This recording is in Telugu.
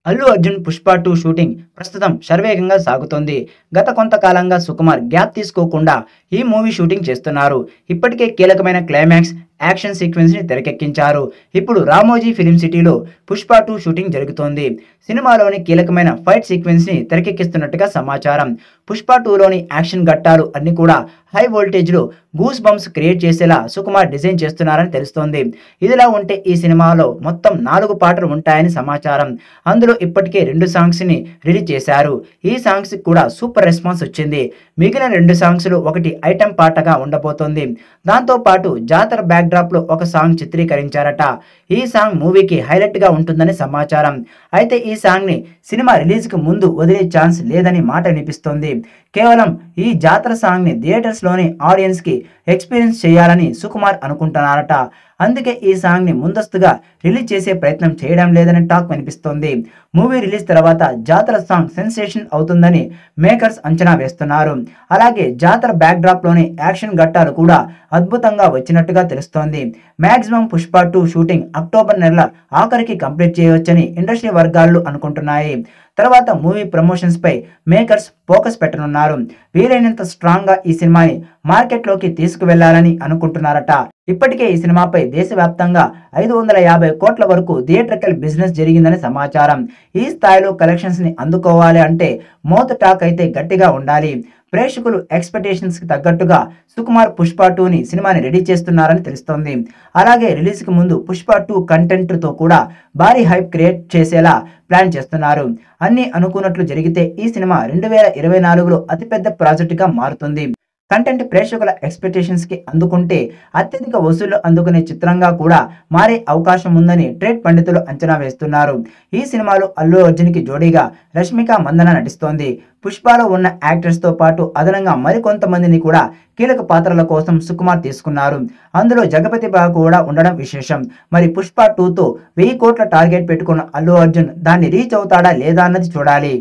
అల్లు అర్జున్ 'పుష్ప 2' షూటింగ్ ప్రస్తుతం శరవేగంగా సాగుతోంది. గత కొంతకాలంగా సుకుమార్ గ్యాప్ తీసుకోకుండా ఈ మూవీ షూటింగ్ చేస్తున్నారు. ఇప్పటికే కీలకమైన క్లైమాక్స్, యాక్షన్ సీక్వెన్స్‌ని తెరకెక్కించారు. ఇప్పుడు రామోజీ ఫిల్మ్ సిటీలో 'పుష్ప 2' షూటింగ్ జరుగుతోంది. సినిమాలోని కీలకమైన ఫైట్ సీక్వెన్స్‌ని తెరకెక్కిస్తున్నట్టుగా సమాచారం. 'పుష్ప 2'లోని యాక్షన్ ఘట్టాలు అన్నీ కూడా హై వోల్టేజ్‌లో గూస్ బంప్స్ క్రియేట్ చేసేలా సుకుమార్ డిజైన్ చేస్తున్నారని తెలుస్తోంది. ఇదిలా ఉంటే ఈ సినిమాలో మొత్తం 4 పాటలు ఉంటాయని సమాచారం. అందులో ఇప్పటికే 2 సాంగ్స్‌ని రిలీజ్ చేశారు. ఈ సాంగ్స్‌కి కూడా సూపర్ రెస్పాన్స్ వచ్చింది. మిగిలిన 2 సాంగ్స్‌లో ఒకటి ఐటెం పాటగా ఉండబోతోంది. దాంతో పాటు జాతర బ్యాక్‌డ్రాప్‌లో ఒక సాంగ్ చిత్రీకరించారట. ఈ సాంగ్ మూవీకి హైలైట్‌గా ఉంటుందని సమాచారం. అయితే ఈ సాంగ్‌ని సినిమా రిలీజ్‌కి ముందు వదిలే ఛాన్స్ లేదని మాట వినిపిస్తోంది. కేవలం ఈ జాతర సాంగ్‌ని థియేటర్స్‌లోని ఆడియన్స్‌కి ఎక్స్‌పీరియన్స్ చేయాలని సుకుమార్ అనుకుంటున్నారట. అందుకే ఈ సాంగ్‌ని ముందస్తుగా రిలీజ్ చేసే ప్రయత్నం చేయడం లేదని టాక్ వినిపిస్తోంది. మూవీ రిలీజ్ తర్వాత జాతర సాంగ్ సెన్సేషన్ అవుతుందని మేకర్స్ అంచనా వేస్తున్నారు. అలాగే జాతర బ్యాక్‌డ్రాప్‌లోని యాక్షన్ ఘట్టాలు కూడా అద్భుతంగా వచ్చినట్టుగా తెలుస్తోంది. మాక్సిమం 'పుష్ప 2' షూటింగ్ అక్టోబర్ నెల ఆఖరికి కంప్లీట్ చేయవచ్చని ఇండస్ట్రీ వర్గాలు అనుకుంటున్నాయి. తర్వాత మూవీ ప్రమోషన్స్‌పై మేకర్స్ ఫోకస్ పెట్టనున్నారు. వీలైనంత స్ట్రాంగ్‌గా ఈ సినిమాని మార్కెట్‌లోకి తీసుకువెళ్లాలని అనుకుంటున్నారట. ఇప్పటికే ఈ సినిమాపై దేశవ్యాప్తంగా 550 కోట్ల వరకు థియేట్రికల్ బిజినెస్ జరిగిందని సమాచారం. ఈ స్థాయిలో కలెక్షన్స్‌ని అందుకోవాలి అంటే మౌత్ టాక్ అయితే గట్టిగా ఉండాలి. ప్రేక్షకులు ఎక్స్‌పెక్టేషన్స్‌కి తగ్గట్టుగా సుకుమార్ 'పుష్ప 2'ని సినిమాని రెడీ చేస్తున్నారని తెలుస్తోంది. అలాగే రిలీజ్‌కి ముందు 'పుష్ప 2' కంటెంట్‌తో కూడా భారీ హైప్ క్రియేట్ చేసేలా ప్లాన్ చేస్తున్నారు. అన్నీ అనుకున్నట్లు జరిగితే ఈ సినిమా 2024లో అతిపెద్ద ప్రాజెక్టుగా మారుతుంది. కంటెంట్ ప్రేక్షకుల ఎక్స్‌పెక్టేషన్స్‌కి అందుకుంటే అత్యధిక వసూళ్లు అందుకునే చిత్రంగా కూడా మారే అవకాశం ఉందని ట్రేడ్ పండితులు అంచనా వేస్తున్నారు. ఈ సినిమాలో అల్లు అర్జున్‌కి జోడీగా రష్మిక మందన నటిస్తోంది. 'పుష్ప'లో ఉన్న యాక్టర్స్‌తో పాటు అదనంగా మరికొంతమందిని కూడా కీలక పాత్రల కోసం సుకుమార్ తీసుకున్నారు. అందులో జగపతి బాబు కూడా ఉండడం విశేషం. మరి 'పుష్ప 2'తో 1000 కోట్ల టార్గెట్ పెట్టుకున్న అల్లు అర్జున్ దాన్ని రీచ్ అవుతాడా లేదా అన్నది చూడాలి.